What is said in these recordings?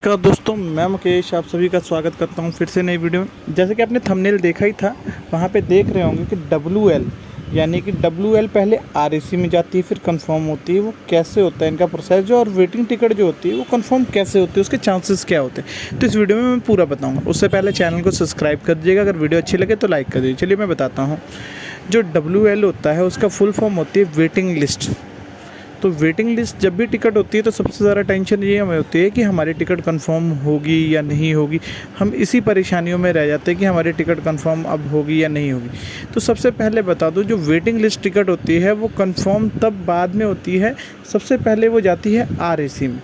नमस्कार दोस्तों, मैं मुकेश आप सभी का स्वागत करता हूं फिर से नई वीडियो में। जैसे कि आपने थंबनेल देखा ही था, वहां पे देख रहे होंगे कि WL यानी कि WL पहले RAC में जाती है, फिर कंफर्म होती है। वो कैसे होता है इनका प्रोसेस जो, और वेटिंग टिकट जो होती है वो कंफर्म कैसे होती है, उसके चांसेस क्या होते हैं, तो इस वीडियो में मैं पूरा बताऊँगा। उससे पहले चैनल को सब्सक्राइब कर दीजिएगा, अगर वीडियो अच्छी लगे तो लाइक कर दीजिए। चलिए मैं बताता हूँ। जो WL होता है उसका फुल फॉर्म होती है वेटिंग लिस्ट। तो वेटिंग लिस्ट जब भी टिकट होती है तो सबसे ज़्यादा टेंशन ये हमें होती है कि हमारी टिकट कंफर्म होगी या नहीं होगी। हम इसी परेशानियों में रह जाते हैं कि हमारी टिकट कंफर्म अब होगी या नहीं होगी। तो सबसे पहले बता दूं, जो वेटिंग लिस्ट टिकट होती है वो कंफर्म तब बाद में होती है। सबसे पहले वो जाती है RAC में।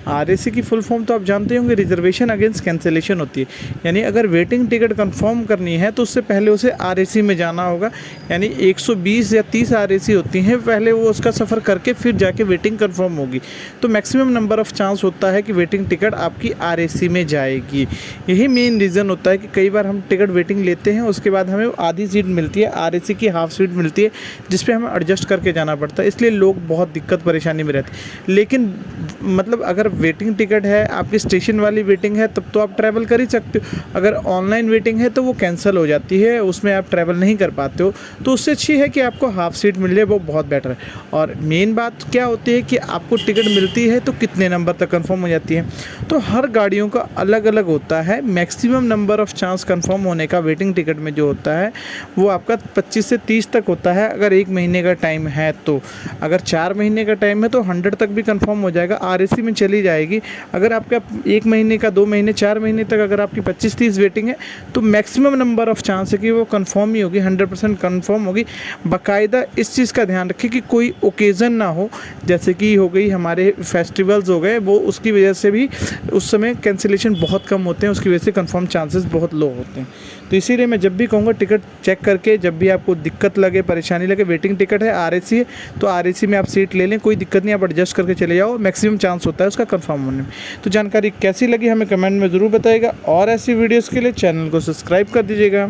RAC की फुल फॉर्म तो आप जानते होंगे, रिजर्वेशन अगेंस्ट कैंसिलेशन होती है। यानी अगर वेटिंग टिकट कंफर्म करनी है तो उससे पहले उसे RAC में जाना होगा। यानी 120 या 30 RAC होती हैं, पहले वो उसका सफ़र करके फिर जाके वेटिंग कंफर्म होगी। तो मैक्सिमम नंबर ऑफ़ चांस होता है कि वेटिंग टिकट आपकी RAC में जाएगी। यही मेन रीज़न होता है कि कई बार हम टिकट वेटिंग लेते हैं, उसके बाद हमें आधी सीट मिलती है, RAC की हाफ सीट मिलती है, जिस पे हमें एडजस्ट करके जाना पड़ता है। इसलिए लोग बहुत दिक्कत परेशानी में रहते हैं। लेकिन मतलब अगर वेटिंग टिकट है, आपकी स्टेशन वाली वेटिंग है, तब तो आप ट्रैवल कर ही सकते हो। अगर ऑनलाइन वेटिंग है तो वो कैंसिल हो जाती है, उसमें आप ट्रैवल नहीं कर पाते हो। तो उससे अच्छी है कि आपको हाफ सीट मिल जाए, वो बहुत बेटर है। और मेन बात क्या होती है कि आपको टिकट मिलती है तो कितने नंबर तक कंफर्म हो जाती है। तो हर गाड़ियों का अलग अलग होता है। Maximum number of chance confirm होने का वेटिंग टिकट में जो होता है वो आपका 25 से 30 तक होता है, अगर 1 महीने का टाइम है तो। अगर 4 महीने का टाइम है तो 100 तक भी कंफर्म हो जाएगा, RAC में चली जाएगी। अगर आपका 1 महीने का, 2 महीने, 4 महीने तक अगर आपकी 25-30 वेटिंग है तो मैक्सिमम नंबर ऑफ़ चांस है कि वो कंफर्म ही होगी, 100% कंफर्म होगी। बाकायदा इस चीज़ का ध्यान रखें कि कोई ओकेज़न ना हो, जैसे कि हो गई हमारे फेस्टिवल्स हो गए, वो उसकी वजह से भी उस समय कैंसिलेशन बहुत कम होते हैं, उसकी वजह से कंफर्म चांसेस बहुत लो होते हैं। तो इसीलिए मैं जब भी कहूँगा टिकट चेक करके, जब भी आपको दिक्कत लगे, परेशानी लगे, वेटिंग टिकट है, RAC है, तो RAC में आप सीट ले लें, कोई दिक्कत नहीं, आप एडजस्ट करके चले जाओ। मैक्सिमम चांस होता है उसका कंफर्म होने में। तो जानकारी कैसी लगी हमें कमेंट में ज़रूर बताइएगा, और ऐसी वीडियोज़ के लिए चैनल को सब्सक्राइब कर दीजिएगा।